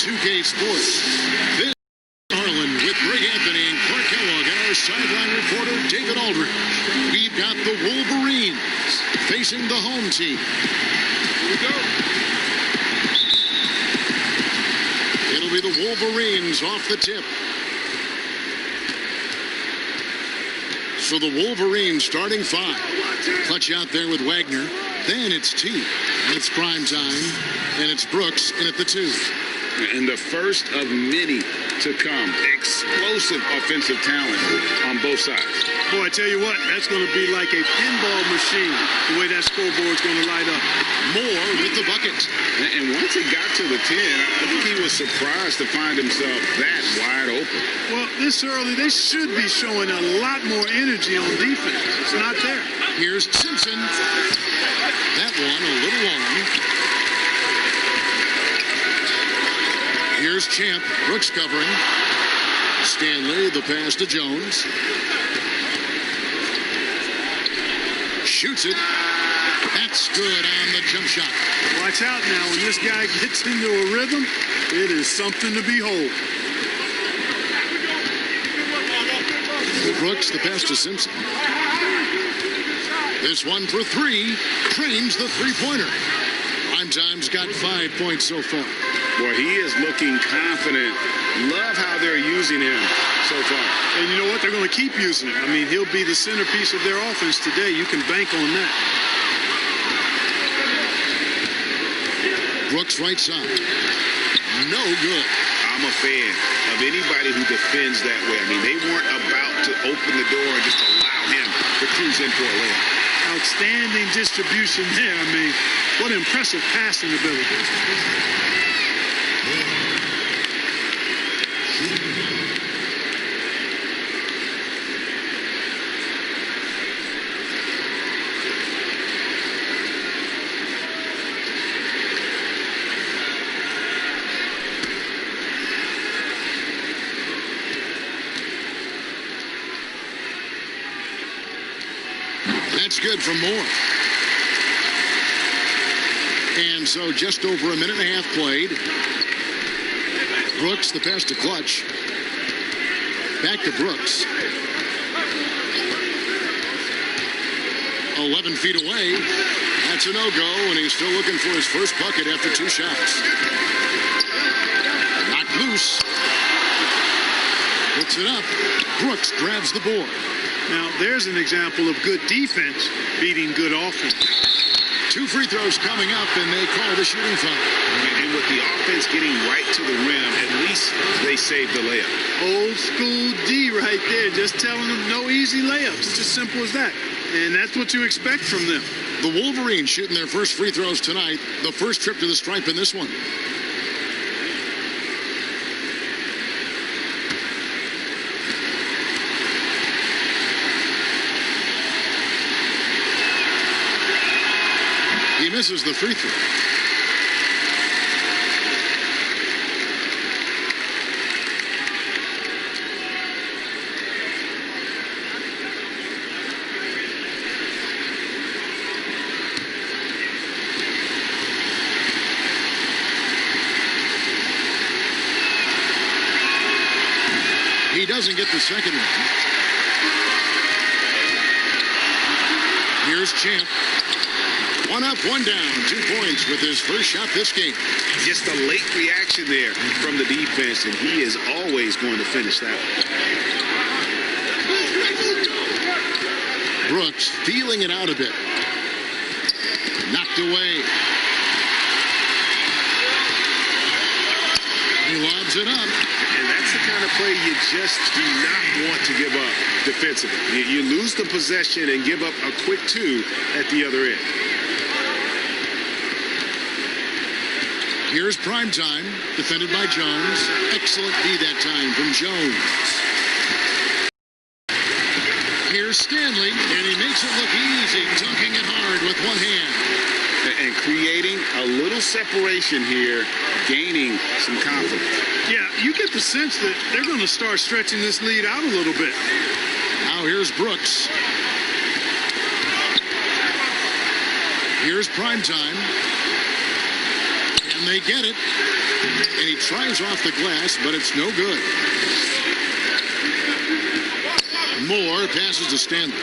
2K Sports. This is Harlan with Greg Anthony and Clark Kellogg and our sideline reporter David Aldridge. We've got the Wolverines facing the home team. Here we go. It'll be the Wolverines off the tip. So the Wolverines starting 5. Clutch out there with Wagner. Then it's T. And it's prime time. And it's Brooks in at the 2. And the first of many to come. Explosive offensive talent on both sides. Boy, I tell you what, that's going to be like a pinball machine, the way that scoreboard's going to light up. Moore with the bucket. And once he got to the 10, I think he was surprised to find himself that wide open. Well, this early, they should be showing a lot more energy on defense. It's not there. Here's Simpson. That one a little long. Here's Champ. Brooks covering. Stanley, the pass to Jones. Shoots it. That's good on the jump shot. Watch out now. When this guy gets into a rhythm, it is something to behold. Brooks, the pass to Simpson. This one for 3. Trains the three-pointer. Primetime's got 5 points so far. Boy, he is looking confident. Love how they're using him so far. And you know what? They're going to keep using him. I mean, he'll be the centerpiece of their offense today. You can bank on that. Brooks right side. No good. I'm a fan of anybody who defends that way. I mean, they weren't about to open the door and just allow him to cruise in for a layup. Outstanding distribution there. I mean, what impressive passing ability. That's good from Moore. And so just over a minute and a half played. Brooks, the pass to Clutch. Back to Brooks. 11 feet away. That's a no-go, and he's still looking for his first bucket after 2 shots. Knocked loose. Puts it up. Brooks grabs the board. Now, there's an example of good defense beating good offense. 2 free throws coming up, and they call the shooting foul. And with the offense getting right to the rim, at least they saved the layup. Old school D right there, just telling them no easy layups. It's as simple as that. And that's what you expect from them. The Wolverines shooting their first free throws tonight. The first trip to the stripe in this one. He misses the free throw. He doesn't get the second one. Here's Champ. 1 up, 1 down. 2 points with his first shot this game. Just a late reaction there from the defense, and he is always going to finish that one. Brooks feeling it out a bit. Knocked away. He lobs it up. And that's the kind of play you just do not want to give up defensively. You lose the possession and give up a quick 2 at the other end. Here's Primetime, defended by Jones. Excellent D that time from Jones. Here's Stanley, and he makes it look easy, dunking it hard with one hand. And creating a little separation here, gaining some confidence. Yeah, you get the sense that they're going to start stretching this lead out a little bit. Now here's Brooks. Here's Primetime. And they get it. And he tries off the glass, but it's no good. Moore passes to Stanley.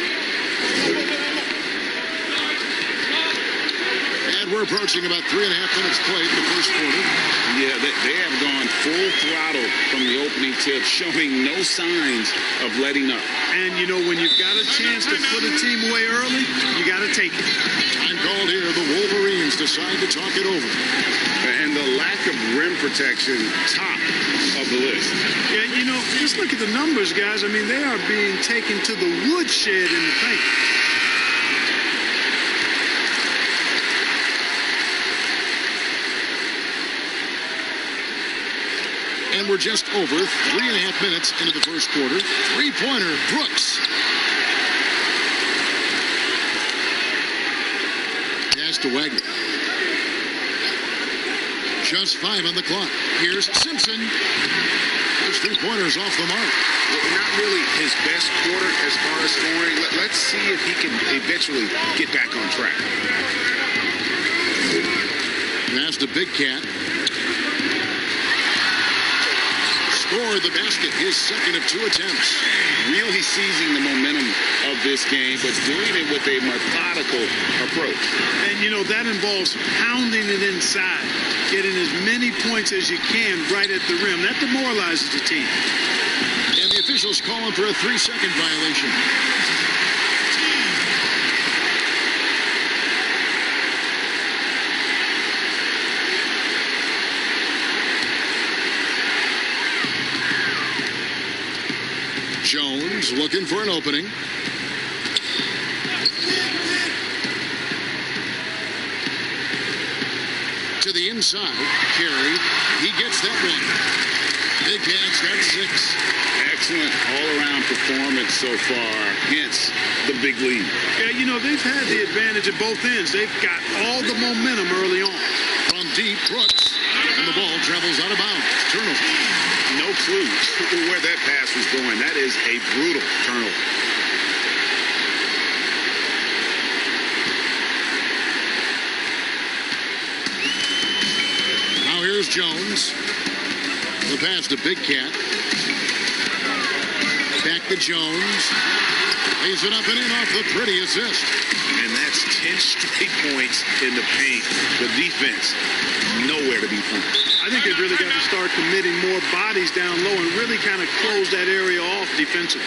And we're approaching about 3.5 minutes played in the first quarter. Yeah, they have gone full throttle from the opening tip, showing no signs of letting up. And, you know, when you've got a chance to put a team away early, you got to take it. Time called here. The Wolverines decide to talk it over. And the lack of rim protection, top of the list. Yeah, you know, just look at the numbers, guys. I mean, they are being taken to the woodshed in the paint. And we're just over 3.5 minutes into the first quarter. Three-pointer, Brooks. Pass to Wagner. Just 5 on the clock. Here's Simpson. Those three-pointers off the mark. Well, not really his best quarter as far as scoring. Let's see if he can eventually get back on track. Pass to Big Cat. Scored the basket, his second of 2 attempts. Really seizing the momentum of this game, but doing it with a methodical approach. And, you know, that involves pounding it inside, getting as many points as you can right at the rim. That demoralizes the team. And the officials call him for a 3-second violation. Jones looking for an opening. To the inside. Carey. He gets that one. Big Cat's got 6. Excellent all-around performance so far, hence the big lead. Yeah, you know, they've had the advantage at both ends. They've got all the momentum early on. From deep, Brooks. And the ball travels out of bounds. Turnover. No clue where that pass was going. That is a brutal turnover. Now here's Jones. The pass to Big Cat. Back to Jones. Lays it up and in off the pretty assist. And that's 10 straight points in the paint. The defense, nowhere to be found. I think they've really got to start committing more bodies down low and really kind of close that area off defensively.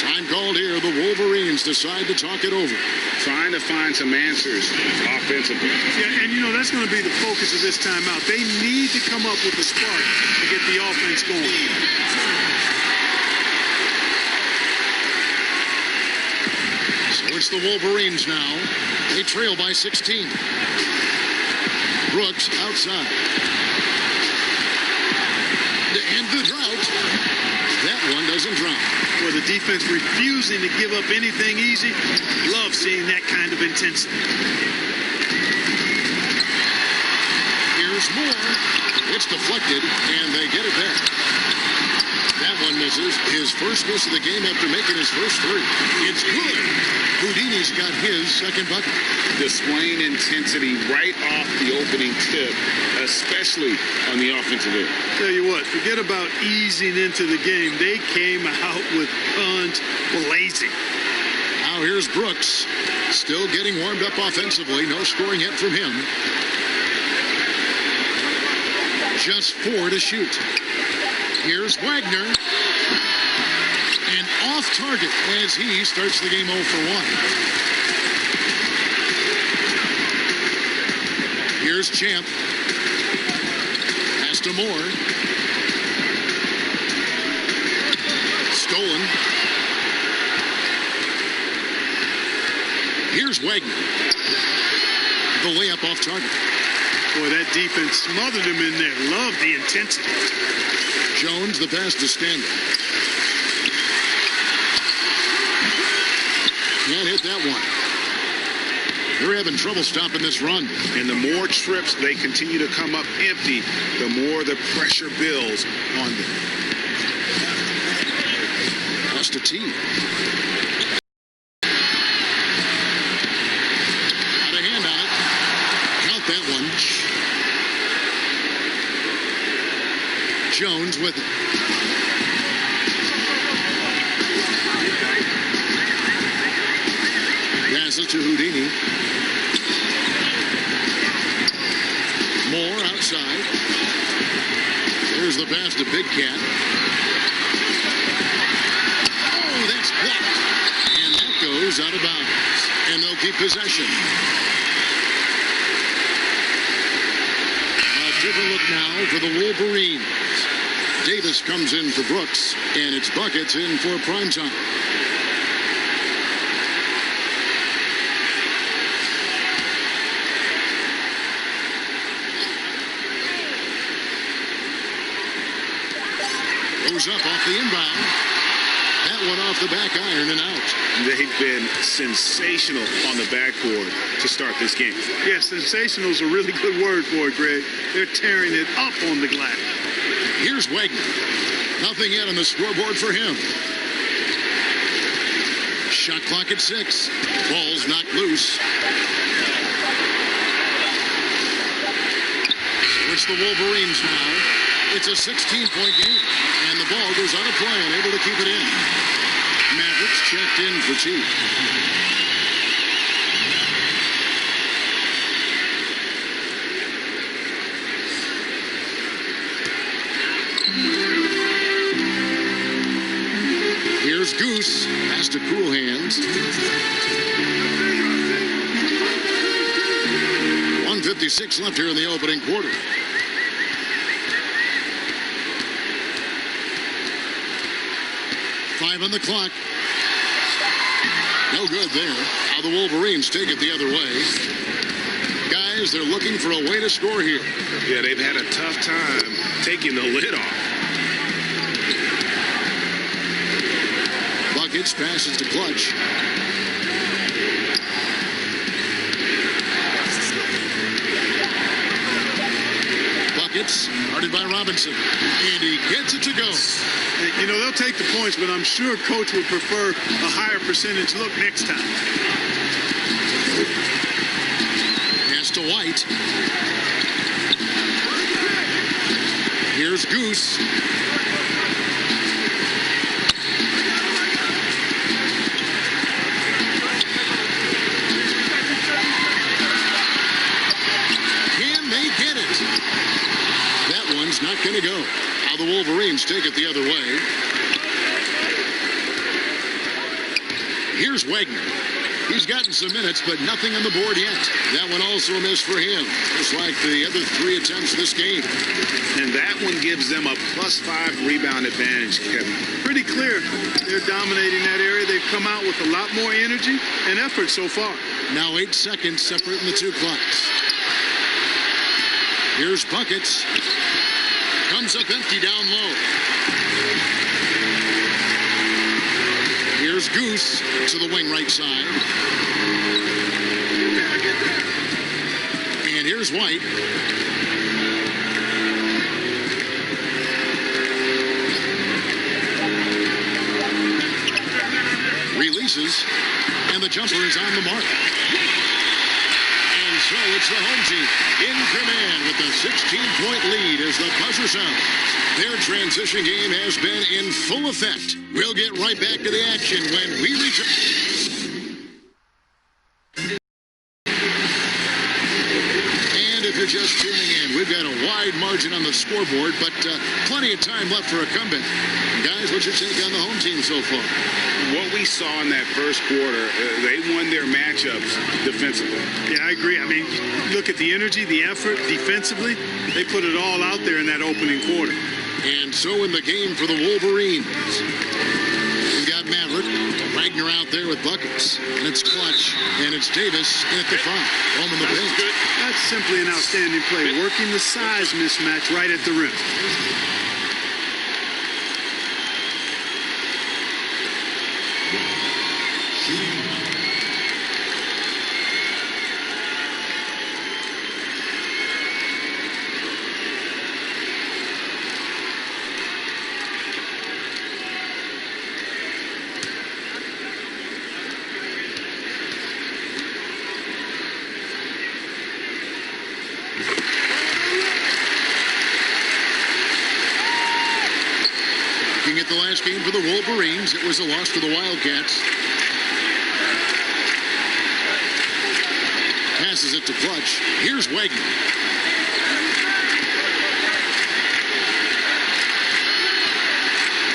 Time called here. The Wolverines decide to talk it over. Trying to find some answers offensively. Yeah, and you know, that's going to be the focus of this timeout. They need to come up with a spark to get the offense going. So it's the Wolverines now. They trail by 16. Brooks outside. To end the drought. That one doesn't drop. With the defense refusing to give up anything easy, love seeing that kind of intensity. Here's Moore. It's deflected, and they get it back. That one misses. His first miss of the game after making his first 3. It's good. Houdini's got his second bucket. Displaying intensity right off the opening tip, especially on the offensive end. Tell you what, forget about easing into the game. They came out with guns blazing. Now here's Brooks. Still getting warmed up offensively. No scoring yet from him. Just 4 to shoot. Here's Wagner. And off target as he starts the game 0 for 1. Here's Champ. Pass to Moore. Stolen. Here's Wagner. The layup off target. Boy, that defense smothered him in there. Love the intensity. Jones, the pass to Stanley. Can't hit that one. They're having trouble stopping this run. And the more trips they continue to come up empty, the more the pressure builds on them. Pass to T. Got a hand on it. Count that one. Jones with it. Passes to Houdini. Moore outside. There's the pass to Big Cat. Oh, that's blocked. And that goes out of bounds. And they'll keep possession. A different look now for the Wolverines. Davis comes in for Brooks, and it's Buckets in for primetime. Goes up off the inbound. That one off the back iron and out. They've been sensational on the backboard to start this game. Yeah, sensational is a really good word for it, Greg. They're tearing it up on the glass. Here's Wagner. Nothing yet on the scoreboard for him. Shot clock at 6. Ball's knocked loose. It's the Wolverines now. It's a 16-point game. And the ball goes out of play and able to keep it in. Mavericks checked in for T. Here's Goose. Pass to Cool Hands. 1:56 left here in the opening quarter. On the clock. No good there. Now the Wolverines take it the other way. Guys, they're looking for a way to score here. Yeah, they've had a tough time taking the lid off. Buckets passes to Clutch. Buckets guarded by Robinson. And he gets it to go. You know, they'll take the points, but I'm sure Coach would prefer a higher percentage look next time. Pass to White. Here's Goose. Can they get it? That one's not going to go. Now the Wolverines take it the other way. Here's Wagner. He's gotten some minutes, but nothing on the board yet. That one also a miss for him, just like the other 3 attempts this game. And that one gives them a +5 rebound advantage, Kevin. Pretty clear. They're dominating that area. They've come out with a lot more energy and effort so far. Now 8 seconds separating the 2 clocks. Here's Buckets. Comes up empty down low. Here's Goose to the wing right side. And here's White. Releases. And the jumper is on the mark. And so it's the home team in command with the 16-point lead as the buzzer sounds. Their transition game has been in full effect. We'll get right back to the action when we return. And if you're just tuning in, we've got a wide margin on the scoreboard, but plenty of time left for a comeback. Guys, what's your take on the home team so far? What we saw in that first quarter, they won their matchups defensively. Yeah, I agree. I mean, look at the energy, the effort defensively. They put it all out there in that opening quarter. And so in the game for the Wolverines, we've got Maverick, Wagner out there with Buckets, and it's Clutch, and it's Davis at the front, home in the paint. That's simply an outstanding play, working the size mismatch right at the rim. Looking at the last game for the Wolverines, it was a loss to the Wildcats. Passes it to Clutch. Here's Wagner.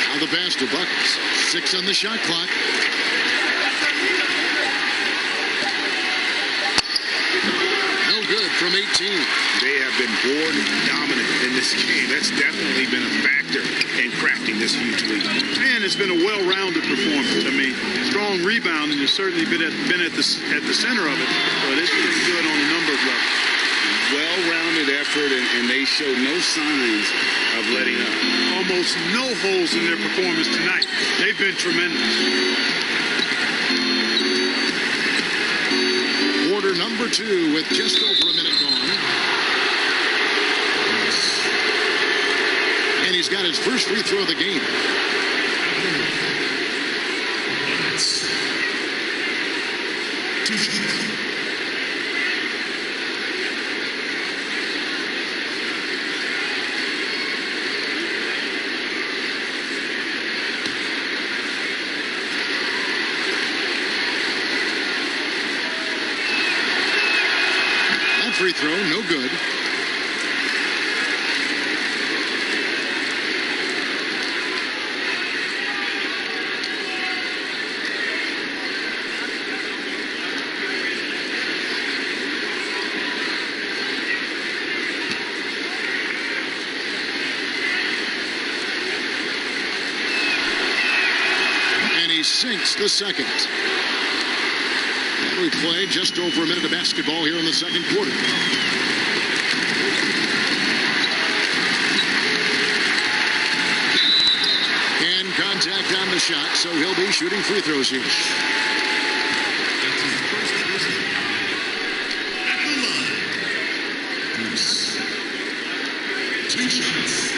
Now the pass to Buckets. 6 on the shot clock. No good from 18. They have been board dominant in this game. That's definitely been a factor in crafting this huge lead. And it's been a well-rounded performance. I mean, strong rebounding has certainly been at the center of it, but it's been good on a number of levels. Well-rounded effort, and they show no signs of letting up. Almost no holes in their performance tonight. They've been tremendous. Quarter number 2 with just over a minute gone. And he's got his first free throw of the game. That free throw, no good. Sinks the second. And we played just over a minute of basketball here in the second quarter. And contact on the shot, so he'll be shooting free throws here. At the line, Bruce. 2 shots.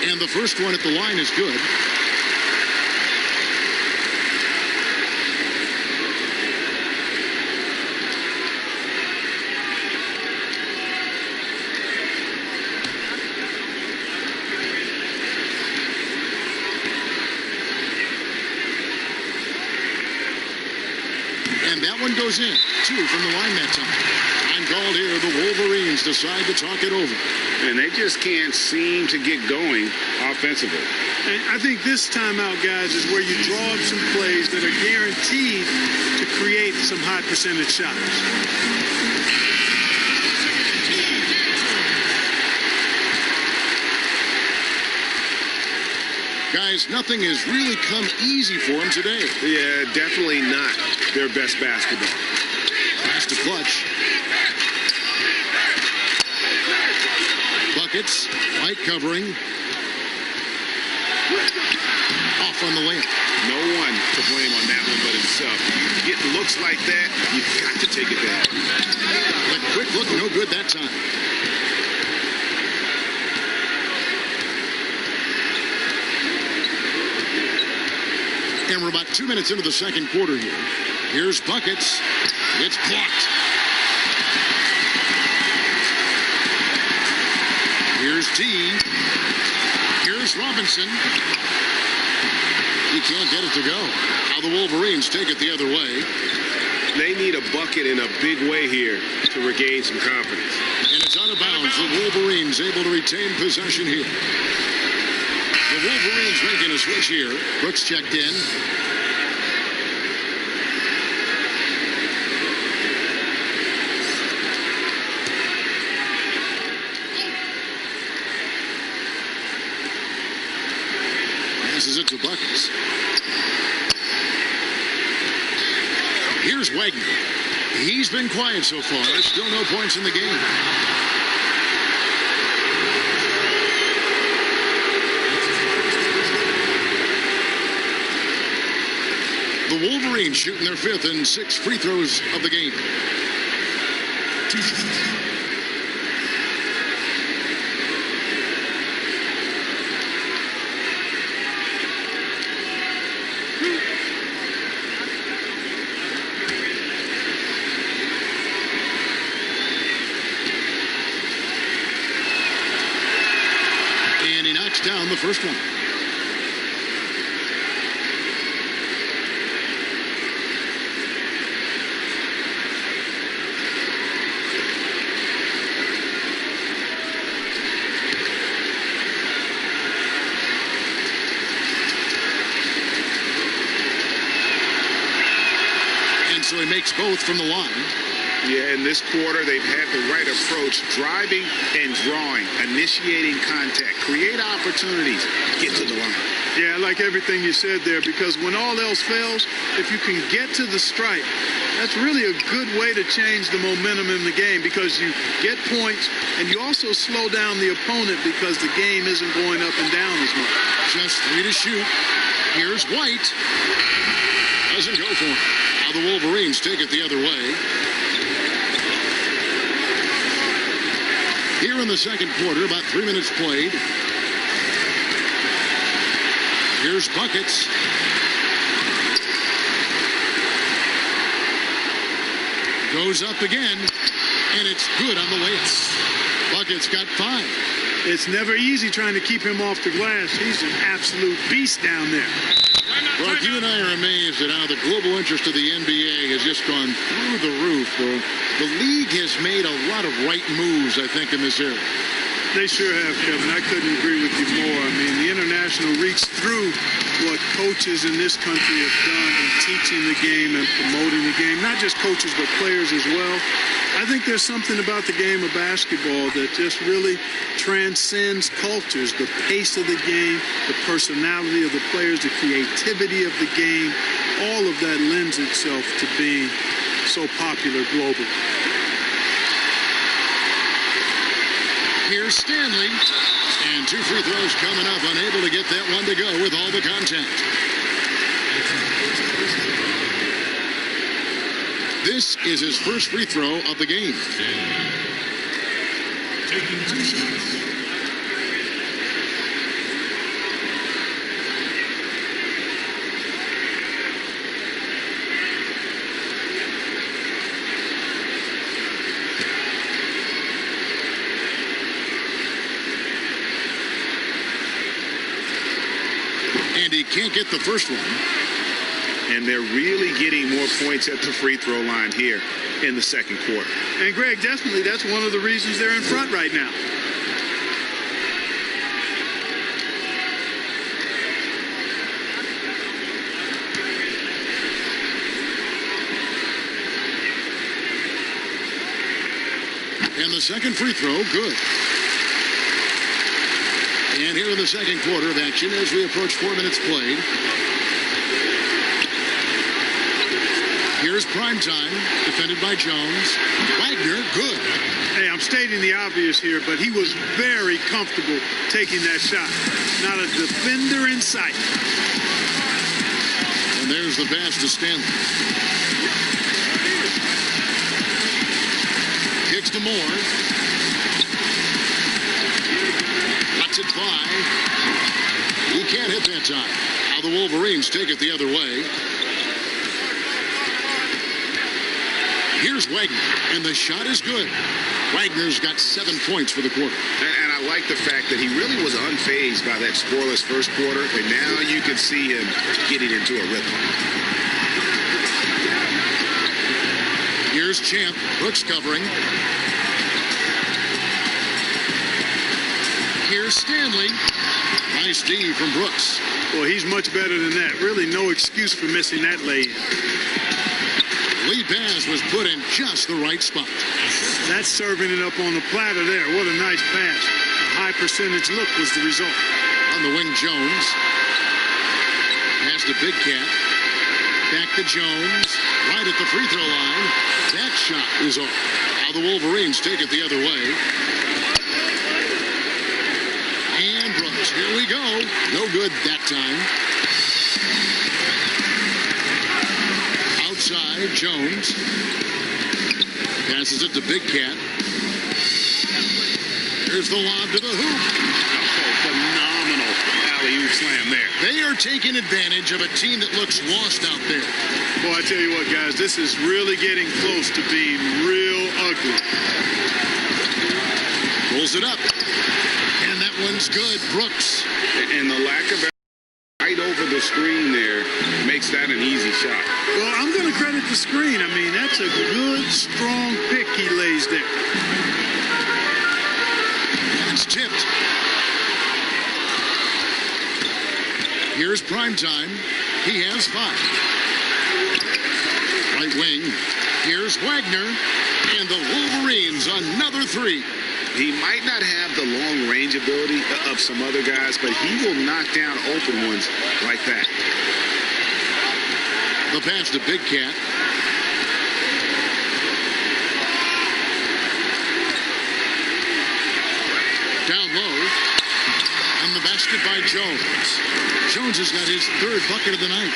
And the first one at the line is good. And that one goes in. 2 from the line that time. Time called here. The Wolverines decide to talk it over. And they just can't seem to get going offensively. And I think this timeout, guys, is where you draw up some plays that are guaranteed to create some high percentage shots. Guys, nothing has really come easy for them today. Yeah, definitely not their best basketball. Pass to Clutch. Buckets, light covering. Off on the layup. No one to blame on that one but himself. You get looks like that, you've got to take it back. The quick look, no good that time. And we're about 2 minutes into the second quarter here. Here's Buckets. It's blocked. Here's T. Here's Robinson. He can't get it to go. Now the Wolverines take it the other way. They need a bucket in a big way here to regain some confidence. And it's out of bounds. The Wolverines able to retain possession here. The Wolverines making a switch here. Brooks checked in. Passes it to Buckets. Here's Wagner. He's been quiet so far. Still no points in the game. The Wolverines shooting their 5th and 6th free throws of the game. down the first one. And so he makes both from the line. Yeah, in this quarter, they've had the right approach, driving and drawing, initiating contact, create opportunities, get to the line. Yeah, I like everything you said there, because when all else fails, if you can get to the stripe, that's really a good way to change the momentum in the game, because you get points and you also slow down the opponent because the game isn't going up and down as much. Just 3 to shoot. Here's White. Doesn't go for it. Now the Wolverines take it the other way. Here in the second quarter, about 3 minutes played. Here's Buckets. Goes up again, and it's good on the layup. Buckets got 5. It's never easy trying to keep him off the glass. He's an absolute beast down there. Brock, you and I are amazed at how the global interest of the NBA has just gone through the roof. The league has made a lot of right moves, I think, in this area. They sure have, Kevin. I couldn't agree with you more. I mean, the international reached through what coaches in this country have done in teaching the game and promoting the game. Not just coaches, but players as well. I think there's something about the game of basketball that just really transcends cultures. The pace of the game, the personality of the players, the creativity of the game, all of that lends itself to being so popular globally. Here's Stanley, and 2 free throws coming up, unable to get that one to go with all the contact. This is his first free throw of the game. Taking 2 shots. And he can't get the first one. And they're really getting more points at the free throw line here in the second quarter. And, Greg, definitely that's one of the reasons they're in front right now. And the second free throw, good. And here in the second quarter of action as we approach 4 minutes played. Here's Primetime, defended by Jones. Wagner, good. Hey, I'm stating the obvious here, but he was very comfortable taking that shot. Not a defender in sight. And there's the pass to Stanley. Kicks to Moore. Cuts it by. He can't hit that time. Now the Wolverines take it the other way. Here's Wagner, and the shot is good. Wagner's got 7 points for the quarter. And I like the fact that he really was unfazed by that scoreless first quarter, and now you can see him getting into a rhythm. Here's Champ. Brooks covering. Here's Stanley. Nice D from Brooks. Well, he's much better than that. Really no excuse for missing that lay-in. Lead pass was put in just the right spot. That's serving it up on the platter there. What a nice pass. A high percentage look was the result. On the wing, Jones. Pass to Big Cat. Back to Jones. Right at the free throw line. That shot is off. Now the Wolverines take it the other way. And Brooks. Here we go. No good that time. Outside, Jones. Passes it to Big Cat. Here's the lob to the hoop. Oh, phenomenal alley-oop slam there. They are taking advantage of a team that looks lost out there. Boy, I tell you what, guys, this is really getting close to being real ugly. Pulls it up. And that one's good. Brooks. And the lack of right over the screen there makes that an easy shot. Well, I'm going to credit the screen. I mean, that's a good, strong pick he lays there. It's tipped. Here's Primetime. He has 5. Right wing. Here's Wagner. And the Wolverines another 3. He might not have the long range ability of some other guys, but he will knock down open ones like that. The pass to Big Cat. Down low. And the basket by Jones. Jones has got his 3rd bucket of the night.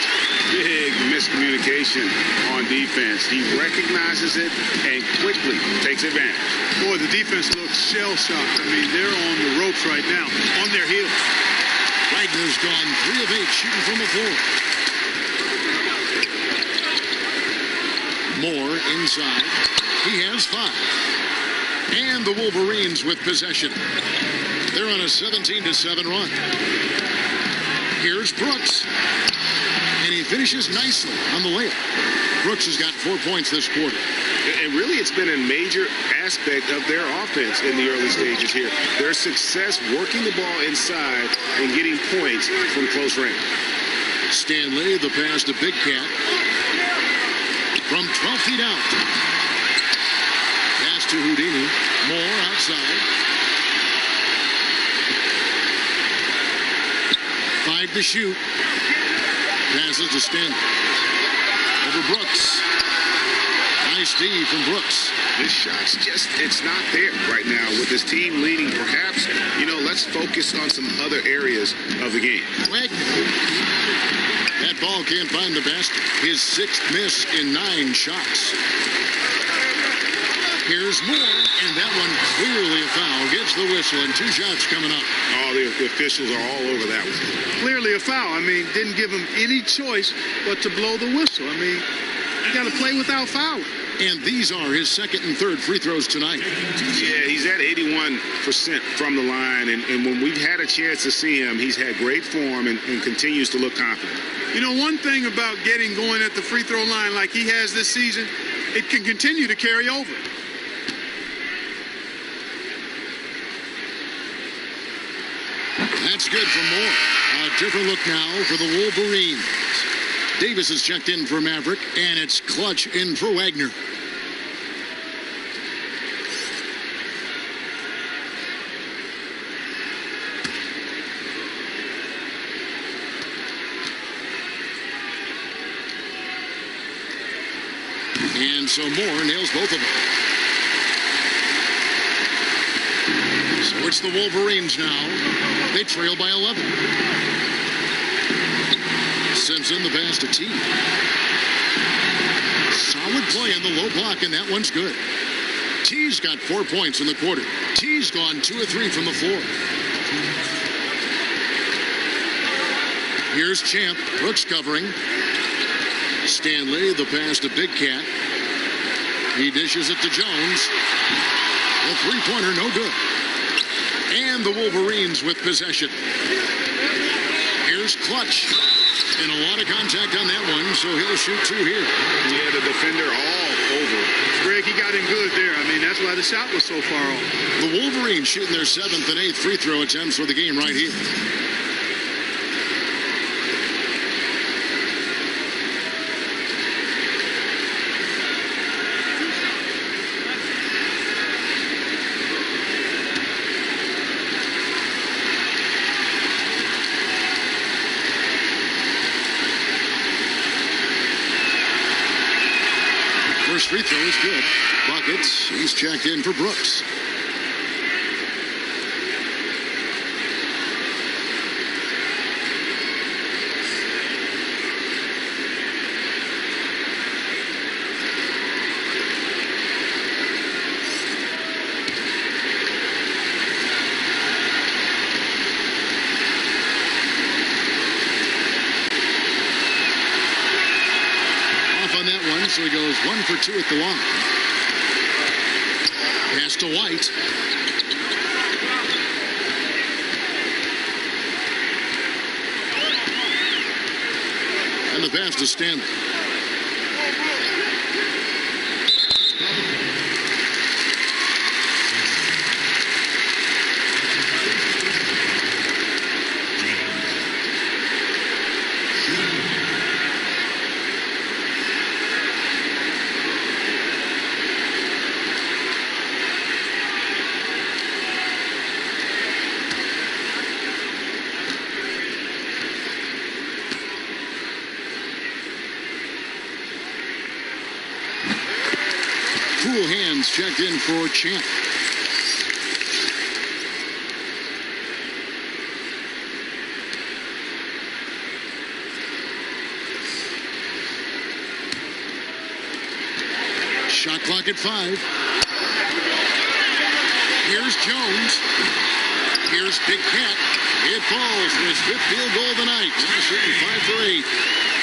Big miscommunication on defense. He recognizes it and quickly takes advantage. Boy, the defense looks shell-shocked. I mean, they're on the ropes right now, on their heels. Wagner's gone 3 of 8 shooting from the floor. Moore inside. He has 5. And the Wolverines with possession. They're on a 17-7 run. Here's Brooks. And he finishes nicely on the layup. Brooks has got 4 points this quarter. And really, it's been a major aspect of their offense in the early stages here. Their success working the ball inside and getting points from close range. Stanley, the pass to Big Cat. From 12 feet out. Pass to Houdini. Moore outside. 5 to shoot. Passes to Stanley. Over Brooks. Nice D from Brooks. This shot's just, it's not there right now with this team leading. Perhaps, let's focus on some other areas of the game. Wagner. That ball can't find the basket. His 6th miss in 9 shots. Here's Moore, and that one clearly a foul. Gets the whistle, and 2 shots coming up. Oh, the officials are all over that one. Clearly a foul. I mean, didn't give him any choice but to blow the whistle. I mean, you got to play without fouling. And these are his 2nd and 3rd free throws tonight. Yeah, he's at 81% from the line, and when we've had a chance to see him, he's had great form and continues to look confident. One thing about getting going at the free throw line like he has this season, it can continue to carry over. That's good for Moore. A different look now for the Wolverines. Davis is checked in for Maverick, and it's Clutch in for Wagner. And so Moore nails both of them. So it's the Wolverines now. They trail by 11. Simpson, the pass to T. Solid play in the low block, and that one's good. T's got 4 points in the quarter. T's gone 2 of 3 from the floor. Here's Champ. Brooks covering. Stanley, the pass to Big Cat. He dishes it to Jones. The three-pointer, no good. And the Wolverines with possession. Here's Clutch. And a lot of contact on that one, so he'll shoot 2 here. Yeah, the defender all over. Greg, he got in good there. I mean, that's why the shot was so far off. The Wolverines shooting their 7th and 8th free throw attempts for the game right here. First free throw is good. Buckets. He's checked in for Brooks. So he goes 1 for 2 at the line. Pass to White. And the pass to Stanley. Cool hands checked in for Champ. Shot clock at 5. Here's Jones. Here's Big Cat. It falls for his 5th field goal of the night. Now shooting 5 for 8.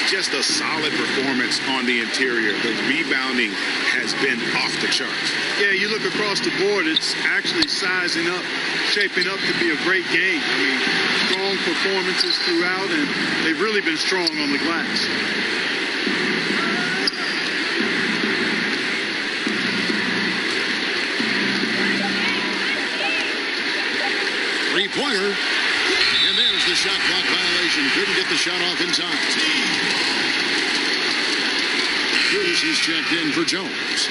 Just a solid performance on the interior. The rebounding has been off the charts. Yeah, you look across the board, it's actually sizing up, shaping up to be a great game. I mean, strong performances throughout, and they've really been strong on the glass. Three-pointer. And there's the shot clock violation. Couldn't get the shot off in time. Cruz is checked in for Jones.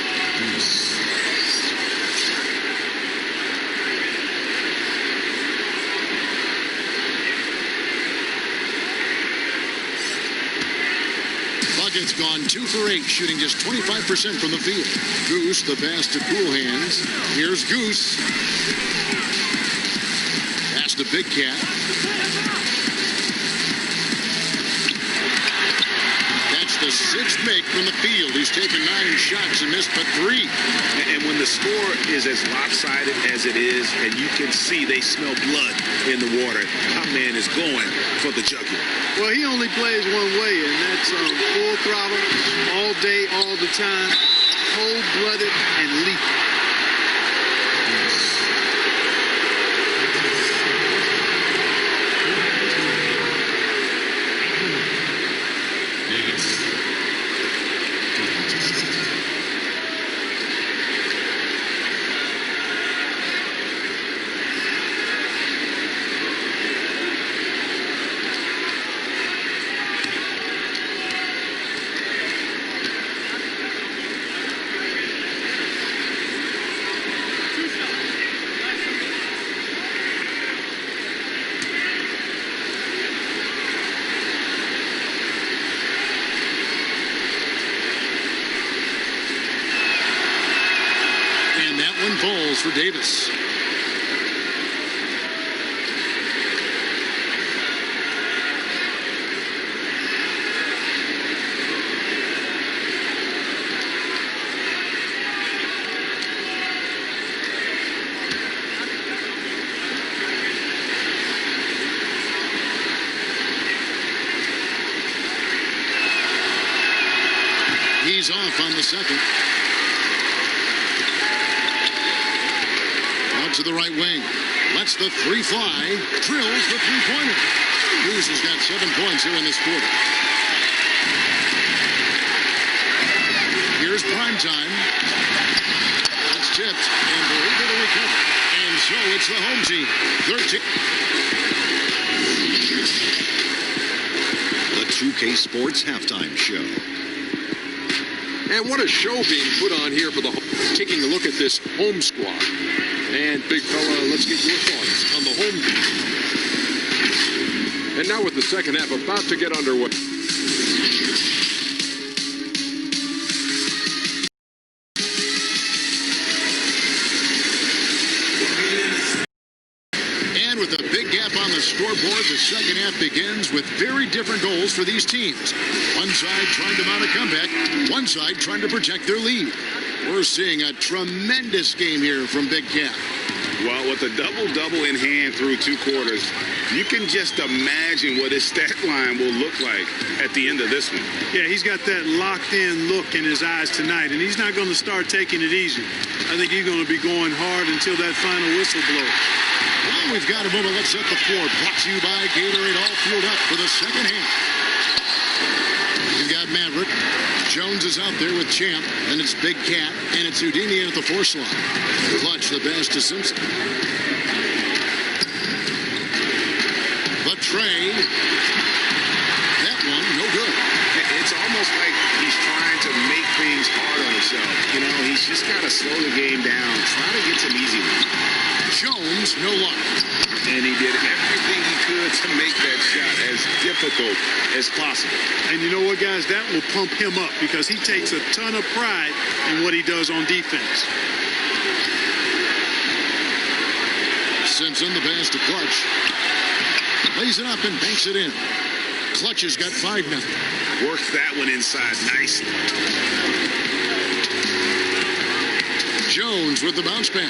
Bucket's gone 2 for 8, shooting just 25% from the field. Goose, the pass to Cool Hands. Here's Goose. Pass to Big Cat. That's the 6th make from the field. He's taken 9 shots and missed but 3. And when the score is as lopsided as it is, and you can see they smell blood in the water, our man is going for the jugular. Well, he only plays one way, and that's full throttle, all day, all the time, cold-blooded and lethal. Falls for Davis. He's off on the second. To the right wing. Lets the 3 fly. Drills the 3-pointer. Cruz has got 7 points here in this quarter. Here's prime time. It's tipped and they're able to recover. And so it's the home team. 13. The 2K Sports Halftime Show. And what a show being put on here for the home. Taking a look at this home squad. And big fella, let's get your thoughts on the home team. And now with the second half about to get underway. And with a big gap on the scoreboard, the second half begins with very different goals for these teams. One side trying to mount a comeback, one side trying to protect their lead. We're seeing a tremendous game here from Big Cat. Well, with a double-double in hand through 2 quarters, you can just imagine what his stat line will look like at the end of this one. Yeah, he's got that locked-in look in his eyes tonight, and he's not going to start taking it easy. I think he's going to be going hard until that final whistle blows. Well, we've got a moment. Let's set the floor. Brought to you by Gatorade, all fueled up for the second half. Maverick. Jones is out there with Champ, and it's Big Cat, and it's Houdini at the force line. Clutch the pass to Simpson. The tray. That one, no good. It's almost like he's trying to make things hard on himself. You know, he's just got to slow the game down, try to get some easy ones. Jones, no luck. And he did everything he could to make that shot as difficult as possible. And you know what, guys? That will pump him up because he takes a ton of pride in what he does on defense. Simpson, the pass to Clutch. Lays it up and banks it in. Clutch has got 5 now. Worked that one inside nicely. Jones with the bounce pass.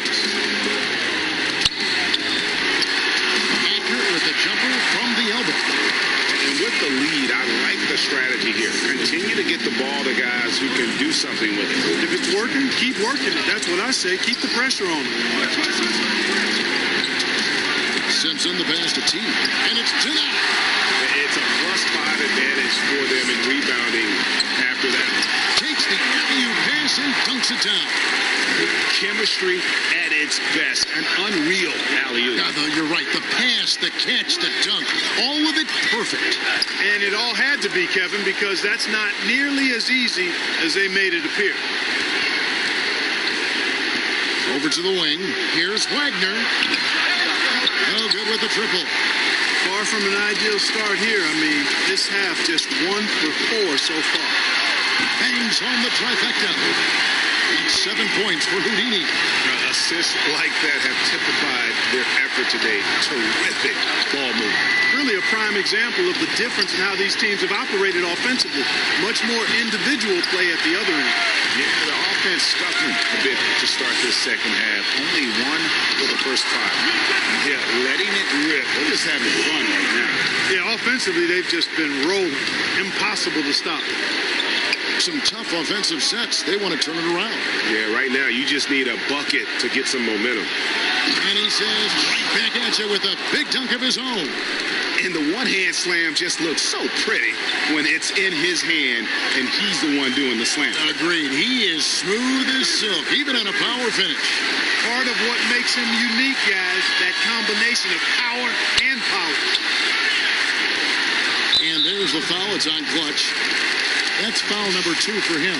Accurate with the jumper from the elbow. And with the lead, I like the strategy here. Continue to get the ball to guys who can do something with it. If it's working, keep working it. That's what I say. Keep the pressure on him. Simpson, the pass to T. And it's denied. It's a +5 advantage for them in rebounding after that. Takes the alley-oop pass and dunks it down. Chemistry at its best. An unreal alley-oop. You're right. The pass, the catch, the dunk, all of it perfect. And it all had to be, Kevin, because that's not nearly as easy as they made it appear. Over to the wing. Here's Wagner. No good with the triple. Far from an ideal start here. I mean, this half just 1 for 4 so far. Bangs home the trifecta. That's 7 points for Houdini. Assists like that have typified their effort today. Terrific ball movement. Really a prime example of the difference in how these teams have operated offensively. Much more individual play at the other end. Yeah, the offense scuffling a bit to start this second half. Only 1 for the first 5. Yeah, letting it rip. They're just having fun right now. Yeah, offensively, they've just been rolling. Impossible to stop. Some tough offensive sets. They want to turn it around. Yeah, right now you just need a bucket to get some momentum. And he says right back at you with a big dunk of his own. And the one-hand slam just looks so pretty when it's in his hand and he's the one doing the slam. Agreed. He is smooth as silk, even in a power finish. Part of what makes him unique, guys, that combination of power and polish. And there's the foul. It's on Clutch. That's foul number 2 for him.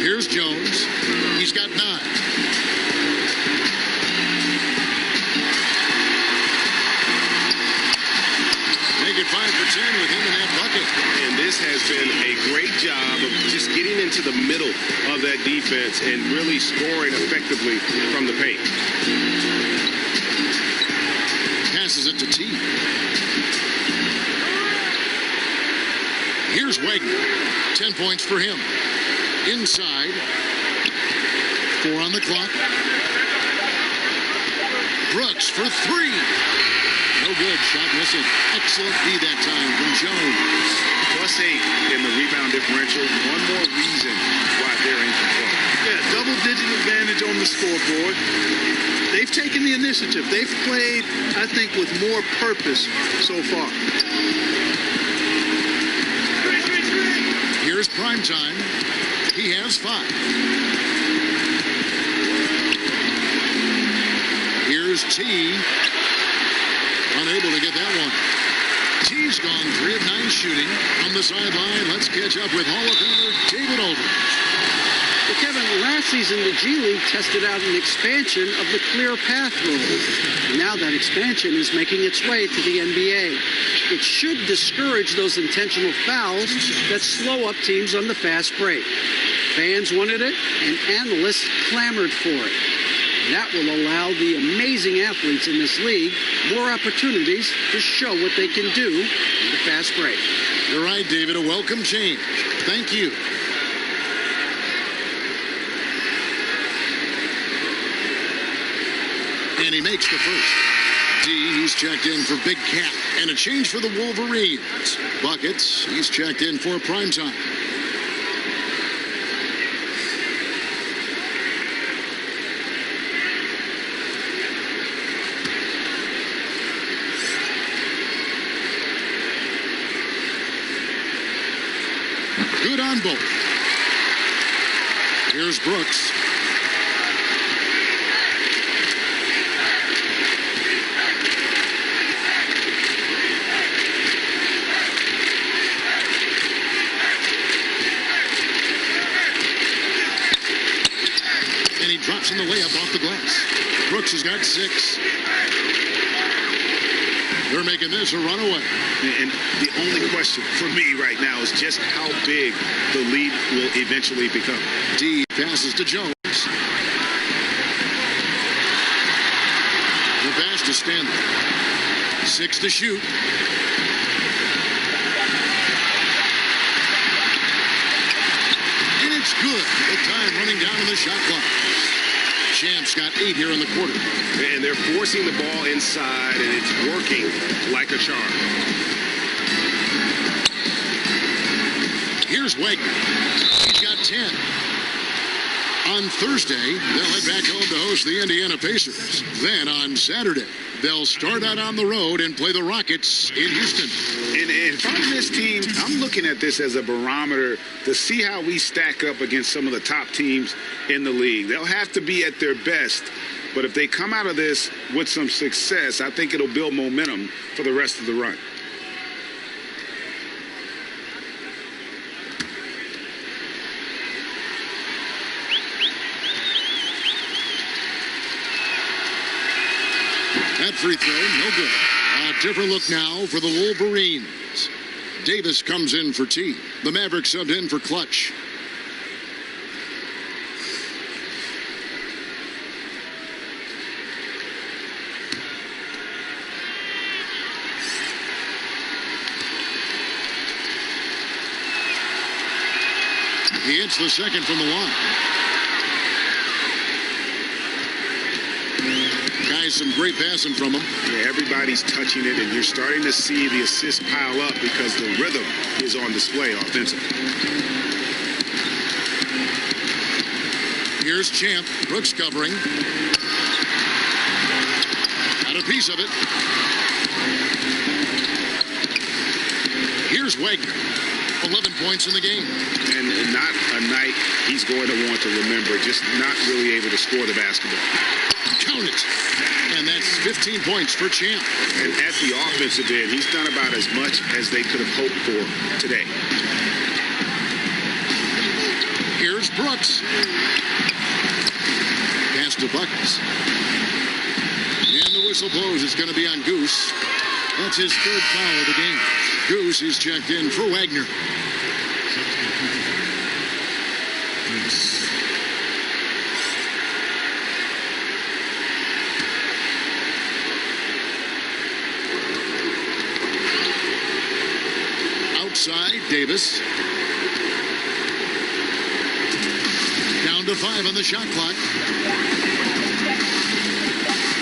Here's Jones. He's got 9. Make it 5 for 10 with him in that bucket. And this has been a great job of just getting into the middle of that defense and really scoring effectively from the paint. Passes it to T. Here's Wagner. 10 points for him. Inside. 4 on the clock. Brooks for 3. No good. Shot missing. Excellent D that time from Jones. +8 in the rebound differential. One more reason why they're in control. Yeah, double-digit advantage on the scoreboard. They've taken the initiative. They've played, I think, with more purpose so far. Here's Primetime. He has 5. Here's T. Unable to get that one. T's gone 3 of 9 shooting. On the sideline, let's catch up with Hall of Famer David Aldridge. Well, Kevin, last season the G League tested out an expansion of the clear path rule. Now that expansion is making its way to the NBA. It should discourage those intentional fouls that slow up teams on the fast break. Fans wanted it, and analysts clamored for it. That will allow the amazing athletes in this league more opportunities to show what they can do in the fast break. You're right, David. A welcome change. Thank you. And he makes the first. D, he's checked in for Big Cat. And a change for the Wolverines. Buckets, he's checked in for Primetime. Good on both. Here's Brooks. And he drops in the layup off the glass. Brooks has got 6. They're making this a runaway. And the only question for me right now is just how big the lead will eventually become. D passes to Jones. The pass to Stanley. 6 to shoot. And it's good. The time running down in the shot clock. Champ's got 8 here in the quarter. And they're forcing the ball inside, and it's working like a charm. Here's Wagner. He's got 10. On Thursday, they'll head back home to host the Indiana Pacers. Then on Saturday, they'll start out on the road and play the Rockets in Houston. And if I'm this team, I'm looking at this as a barometer to see how we stack up against some of the top teams in the league. They'll have to be at their best, but if they come out of this with some success, I think it'll build momentum for the rest of the run. That free throw, no good. A different look now for the Wolverines. Davis comes in for T. The Mavericks subbed in for Clutch. He hits the second from the line. Guys, some great passing from him. Yeah, everybody's touching it, and you're starting to see the assists pile up because the rhythm is on display offensively. Here's Champ. Brooks covering. Got a piece of it. Here's Wagner. 11 points in the game. And not a night he's going to want to remember, just not really able to score the basketball. Count it. And that's 15 points for Champ. And at the offensive end, he's done about as much as they could have hoped for today. Here's Brooks. Pass to Buckets. And the whistle blows. It's going to be on Goose. That's his 3rd foul of the game. Goose is checked in for Wagner. Outside, Davis. Down to 5 on the shot clock.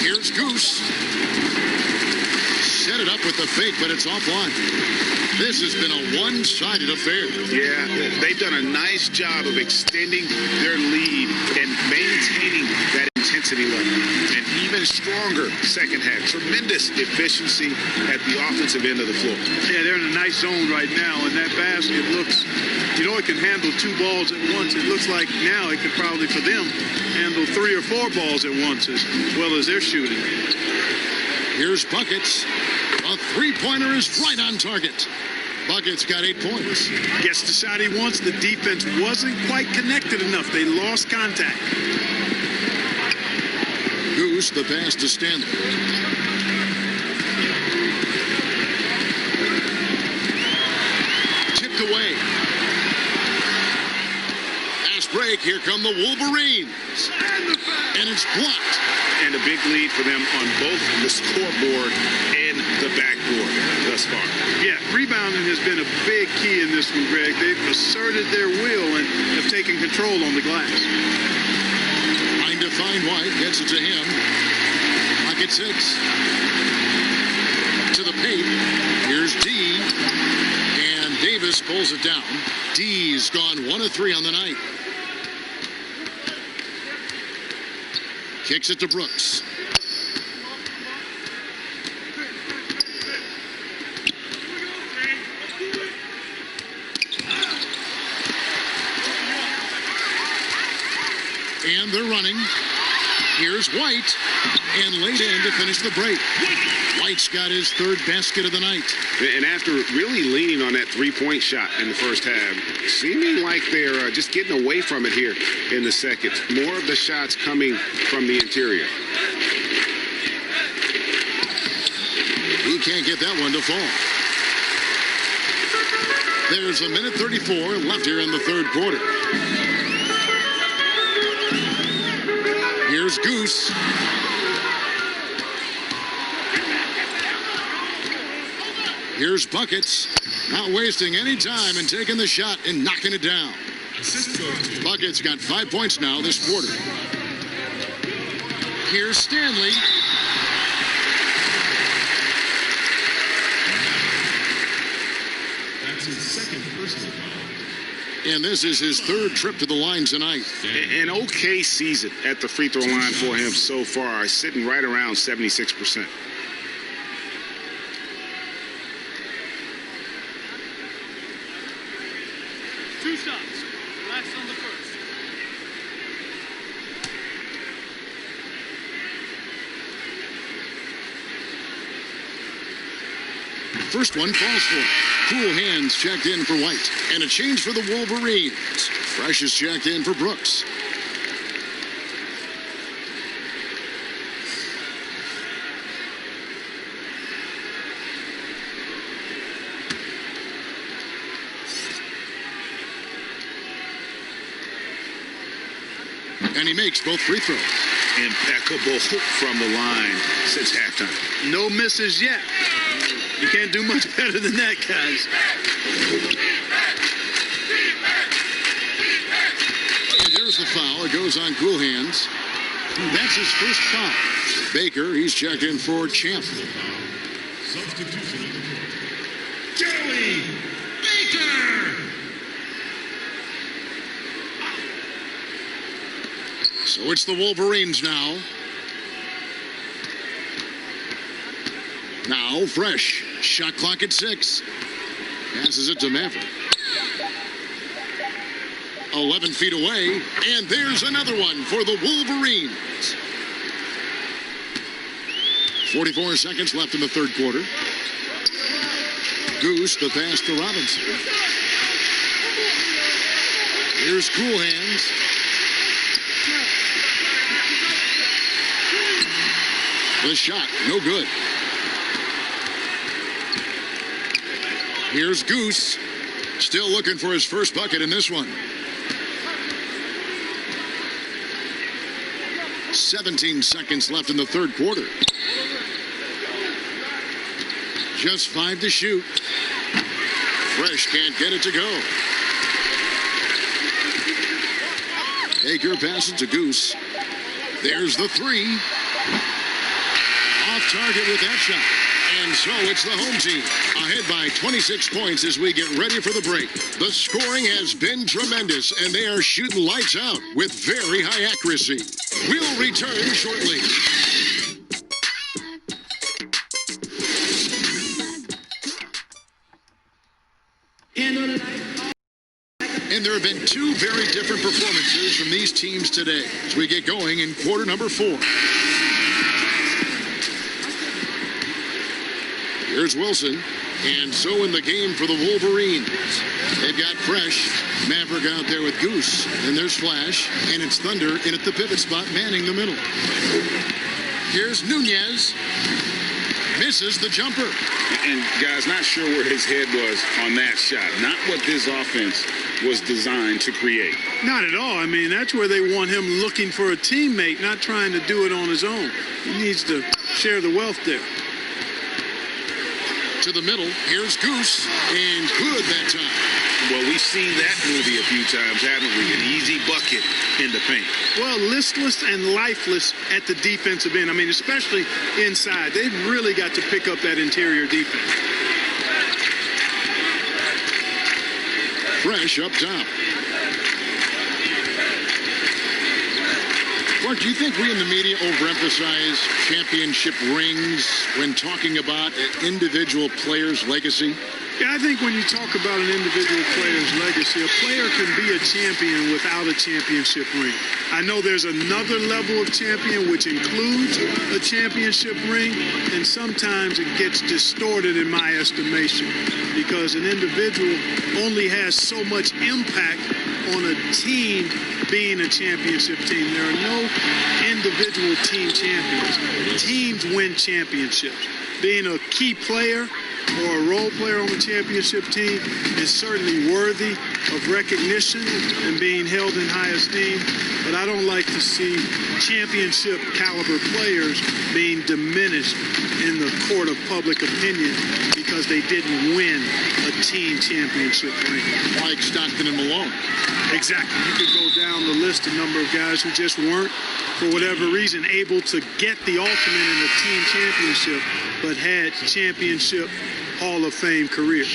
Here's Goose. Set it up with the fake, but it's offline. This has been a one-sided affair. Yeah, they've done a nice job of extending their lead and maintaining that intensity level. An even stronger second half. Tremendous efficiency at the offensive end of the floor. Yeah, they're in a nice zone right now, and that basket looks, you know, it can handle 2 balls at once. It looks like now it could probably, for them, handle 3 or 4 balls at once as well as they're shooting. Here's Buckets. A three-pointer is right on target. Buckets got 8 points. Gets the shot he wants. The defense wasn't quite connected enough. They lost contact. Goose, the pass to Stanley. Tipped away. Fast break. Here come the Wolverines. And it's blocked. And a big lead for them on both the scoreboard and the backboard thus far. Yeah, rebounding has been a big key in this one, Greg. They've asserted their will and have taken control on the glass. Trying to find White. Gets it to him. Pocket 6. To the paint. Here's D. And Davis pulls it down. D's gone 1 of 3 on the night. Kicks it to Brooks. And they're running. Here's White. And laid in to finish the break. White's got his third basket of the night. And after really leaning on that three-point shot in the first half, seeming like they're just getting away from it here in the second. More of the shots coming from the interior. He can't get that one to fall. There's a minute 34 left here in the third quarter. Here's Goose. Here's Buckets. Not wasting any time and taking the shot and knocking it down. Buckets got 5 points now this quarter. Here's Stanley. That's his second personal foul. And this is his third trip to the line tonight. An okay season at the free throw line for him so far, sitting right around 76%. Two shots. Relax on the first. First one falls for him. Cool Hands checked in for White. And a change for the Wolverines. Fresh is checked in for Brooks. And he makes both free throws. Impeccable from the line since halftime. No misses yet. You can't do much better than that, guys. And there's the foul. It goes on Cool Hands. That's his first foul. Baker, he's checked in for Champ. Substitution on the court. Joey Baker! So it's the Wolverines now. Now Fresh. Shot clock at 6. Passes it to Maverick. 11 feet away. And there's another one for the Wolverines. 44 seconds left in the third quarter. Goose, the pass to Robinson. Here's Cool Hands. The shot, no good. Here's Goose. Still looking for his first bucket in this one. 17 seconds left in the third quarter. Just 5 to shoot. Fresh can't get it to go. Baker passes to Goose. There's the 3. Off target with that shot. And so it's the home team ahead by 26 points as we get ready for the break. The scoring has been tremendous, and they are shooting lights out with very high accuracy. We'll return shortly. And there have been 2 very different performances from these teams today as we get going in quarter number 4. Here's Wilson. And so in the game for the Wolverines. They've got Fresh. Maverick out there with Goose. And there's Flash. And it's Thunder in at the pivot spot, manning the middle. Here's Nunez. Misses the jumper. And guys, not sure where his head was on that shot. Not what this offense was designed to create. Not at all. I mean, that's where they want him looking for a teammate, not trying to do it on his own. He needs to share the wealth there. To the middle. Here's Goose. And good that time. Well, we've seen that movie a few times, haven't we? An easy bucket in the paint. Well, listless and lifeless at the defensive end. I mean, especially inside. They've really got to pick up that interior defense. Fresh up top. Clark, do you think we in the media overemphasize championship rings when talking about an individual player's legacy? Yeah, I think when you talk about an individual player's legacy, a player can be a champion without a championship ring. I know there's another level of champion which includes a championship ring, and sometimes it gets distorted in my estimation because an individual only has so much impact on a team being a championship team. There are no individual team champions. Teams win championships. Being a key player or a role player on the championship team is certainly worthy of recognition and being held in high esteem, but I don't like to see championship caliber players being diminished in the court of public opinion because they didn't win a team championship ring. Like Stockton and Malone. Exactly. You could go down the list, a number of guys who just weren't, for whatever reason, able to get the ultimate in a team championship, but had championship Hall of Fame career.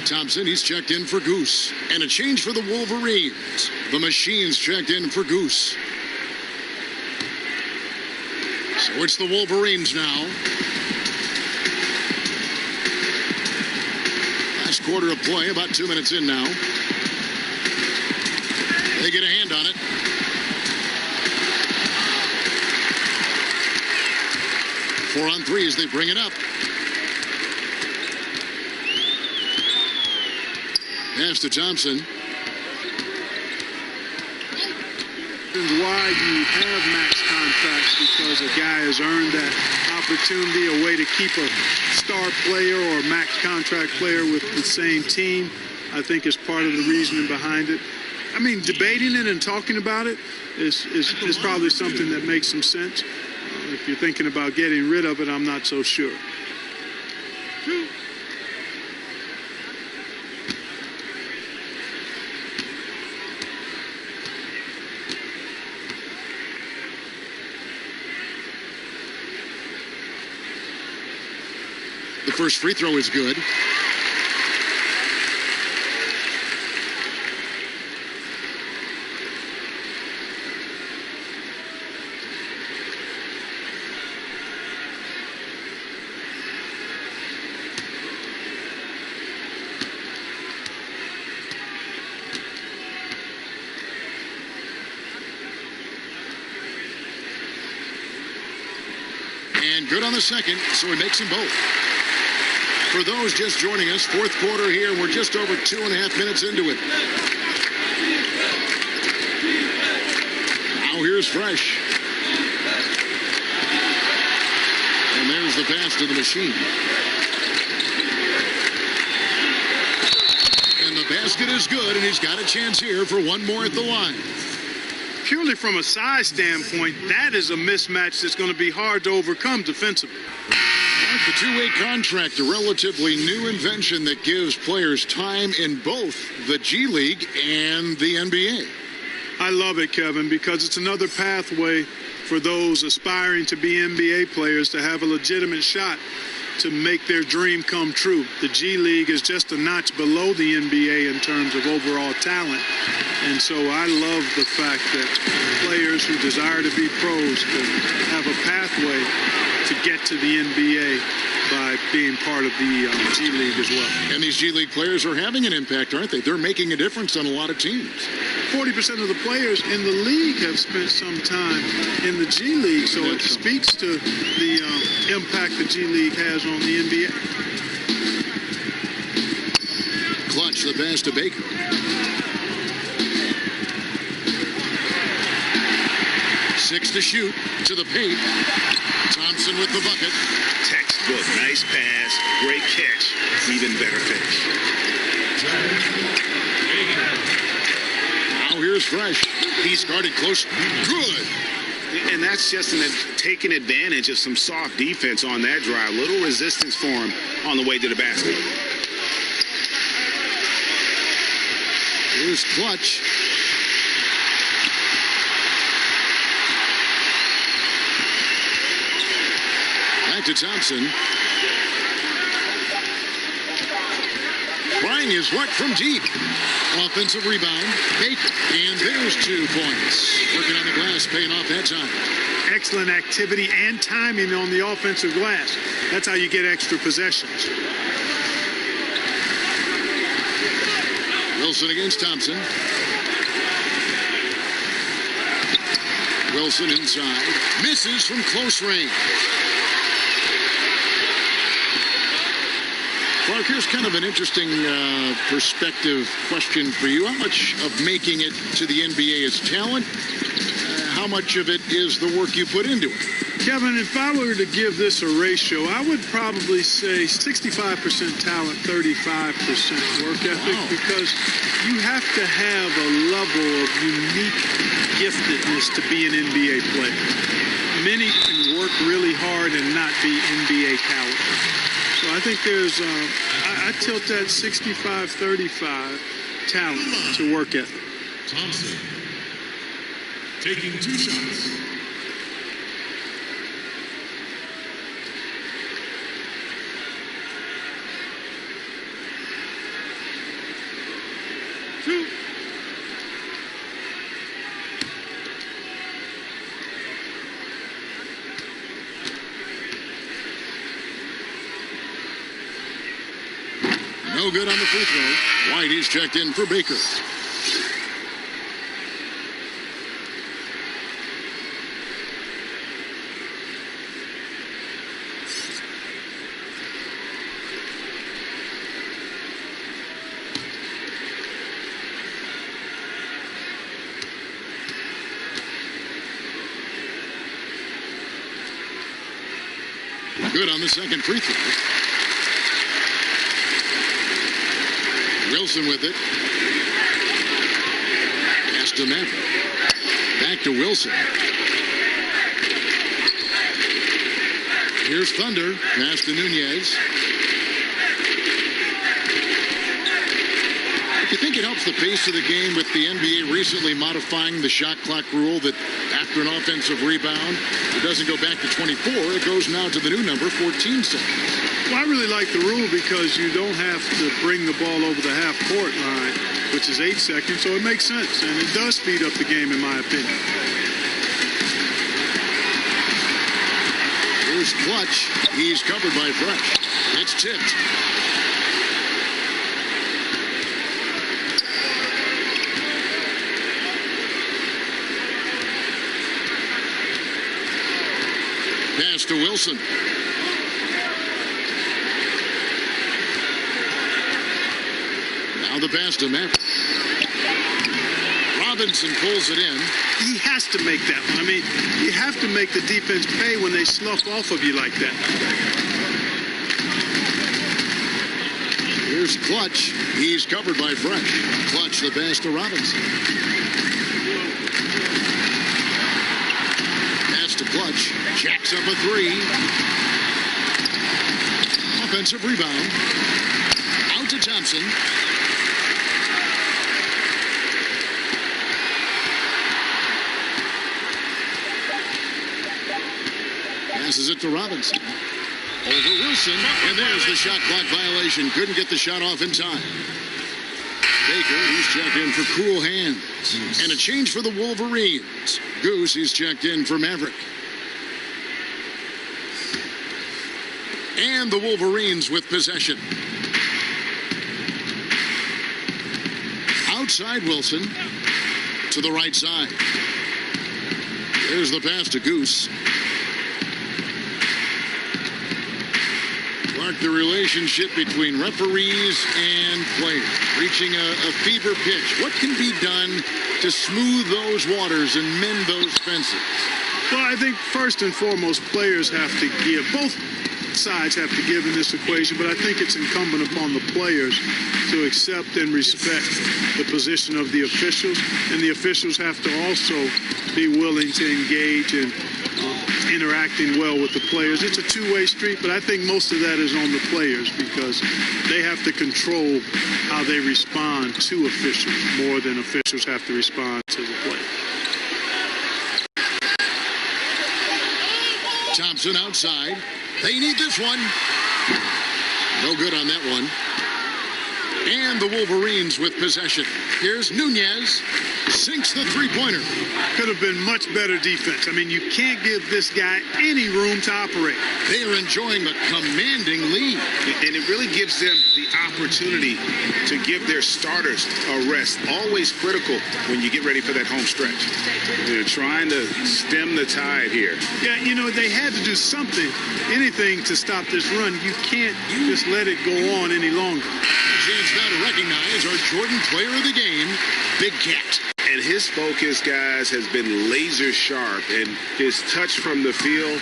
Thompson, he's checked in for Goose. And a change for the Wolverines. The Machines checked in for Goose. So it's the Wolverines now. Last quarter of play, about 2 minutes in now. They get a hand on it. Four on three as they bring it up. Pass to Thompson. Why you have max contracts, because a guy has earned that opportunity, a way to keep a star player or a max contract player with the same team, I think is part of the reasoning behind it. I mean, debating it and talking about it is probably something that makes some sense. If you're thinking about getting rid of it, I'm not so sure. The first free throw is good. And good on the second, so he makes them both. For those just joining us, fourth quarter here, we're just over 2.5 minutes into it. Now here's Fresh. And there's the pass to the Machine. And the basket is good, and he's got a chance here for one more at the line. Purely from a size standpoint, that is a mismatch that's going to be hard to overcome defensively. The two-way contract, a relatively new invention that gives players time in both the G League and the NBA. I love it, Kevin, because it's another pathway for those aspiring to be NBA players to have a legitimate shot to make their dream come true. The G League is just a notch below the NBA in terms of overall talent. And so I love the fact that players who desire to be pros can have a pathway to get to the NBA by being part of the G League as well. And these G League players are having an impact, aren't they? They're making a difference on a lot of teams. 40% of the players in the league have spent some time in the G League, so it speaks to the impact the G League has on the NBA. Clutch the pass to Baker. Six to shoot to the paint. Thompson with the bucket. Textbook, nice pass, great catch, even better finish. Now here's Fresh. He's guarded close. Good. And that's just taking advantage of some soft defense on that drive. Little resistance for him on the way to the basket. Here's Clutch. Back to Thompson. Trying his luck from deep. Offensive rebound. Baker. And there's 2 points. Working on the glass, paying off that time. Excellent activity and timing on the offensive glass. That's how you get extra possessions. Wilson against Thompson. Wilson inside. Misses from close range. Clark, here's kind of an interesting perspective question for you. How much of making it to the NBA is talent? How much of it is the work you put into it? Kevin, if I were to give this a ratio, I would probably say 65% talent, 35% work ethic, because you have to have a level of unique giftedness to be an NBA player. Many can work really hard and not be NBA caliber. So I think there's, I tilt that 65-35 talent to work ethic. Thompson taking 2 shots. No good on the free throw. White, he's checked in for Baker. Good on the second free throw. Wilson with it. Pass to Maverick. Back to Wilson. Here's Thunder. Pass to Nunez. Do you think it helps the pace of the game with the NBA recently modifying the shot clock rule that after an offensive rebound, it doesn't go back to 24. It goes now to the new number, 14 seconds. Well, I really like the rule because you don't have to bring the ball over the half-court line, which is 8 seconds, so it makes sense. And it does speed up the game, in my opinion. Here's Clutch. He's covered by Fresh. It's tipped. Pass to Wilson. Now the pass to Maverick. Robinson pulls it in. He has to make that one. I mean, you have to make the defense pay when they slough off of you like that. Here's Clutch. He's covered by Fresh. Clutch the pass to Robinson. Pass to Clutch. Jacks up a three. Offensive rebound. Out to Thompson. Passes it to Robinson. Over Wilson. And there's the shot clock violation. Couldn't get the shot off in time. Baker, he's checked in for cool hands. And a change for the Wolverines. Goose, he's checked in for Maverick. And the Wolverines with possession. Outside Wilson to the right side. There's the pass to Goose. Clark, the relationship between referees and players reaching a fever pitch. What can be done to smooth those waters and mend those fences? Well, I think first and foremost, players have to give. Both sides have to give in this equation, but I think it's incumbent upon the players to accept and respect the position of the officials, and the officials have to also be willing to engage in interacting well with the players. It's a two-way street, but I think most of that is on the players because they have to control how they respond to officials more than officials have to respond to the players. Thompson outside. They need this one. No good on that one. And the Wolverines with possession. Here's Nunez. Sinks the three-pointer. Could have been much better defense. I mean, you can't give this guy any room to operate. They are enjoying a commanding lead. And it really gives them the opportunity to give their starters a rest. Always critical when you get ready for that home stretch. They're trying to stem the tide here. Yeah, you know, they had to do something, anything to stop this run. You can't just let it go on any longer. Chance now to recognize our Jordan player of the game, Big Cat. And his focus, guys, has been laser sharp, and his touch from the field,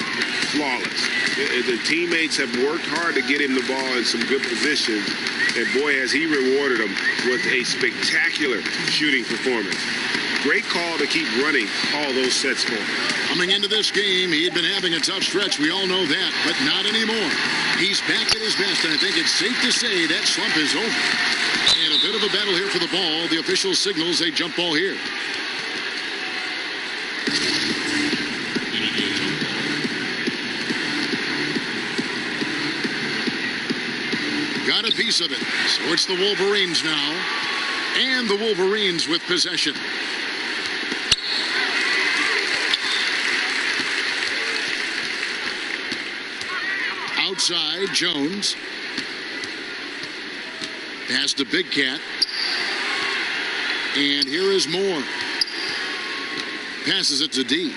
flawless. The teammates have worked hard to get him the ball in some good positions, and boy, has he rewarded them with a spectacular shooting performance. Great call to keep running all those sets for him. Coming into this game, he had been having a tough stretch. We all know that, but not anymore. He's back at his best, and I think it's safe to say that slump is over. And a bit of a battle here for the ball. The official signals a jump ball here. Got a piece of it. So it's the Wolverines now. And the Wolverines with possession. Outside, Jones. Pass to Big Cat. And here is Moore. Passes it to D.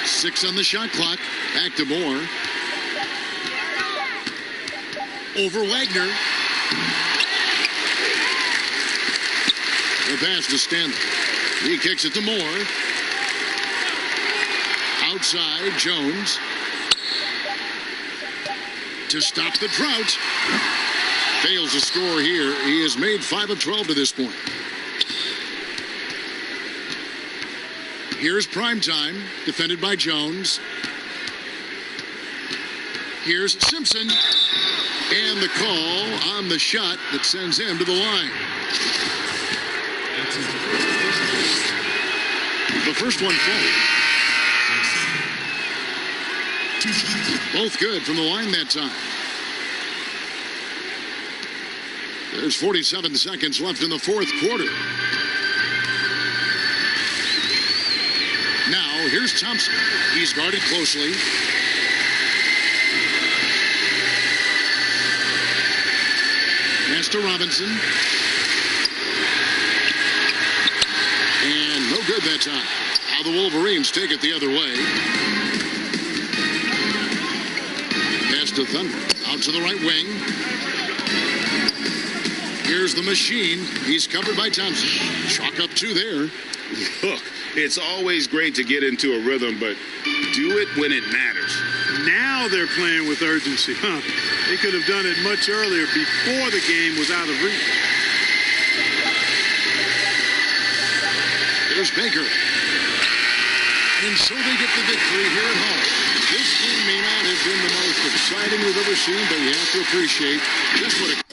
6 on the shot clock. Back to Moore. Over Wagner. The pass to Stanley. He kicks it to Moore. Outside, Jones. To stop the drought. Fails to score here. He has made 5 of 12 to this point. Here's Primetime, defended by Jones. Here's Simpson. And the call on the shot that sends him to the line. The first one falls. Both good from the line that time. There's 47 seconds left in the fourth quarter. Now, here's Thompson. He's guarded closely. Pass to Robinson. And no good that time. Now the Wolverines take it the other way. Pass to Thunder. Out to the right wing. Here's the machine. He's covered by Thompson. Chalk up 2 there. Look, it's always great to get into a rhythm, but do it when it matters. Now they're playing with urgency, huh? They could have done it much earlier, before the game was out of reach. There's Baker. And so they get the victory here at home. This game may not have been the most exciting we've ever seen, but you have to appreciate just what a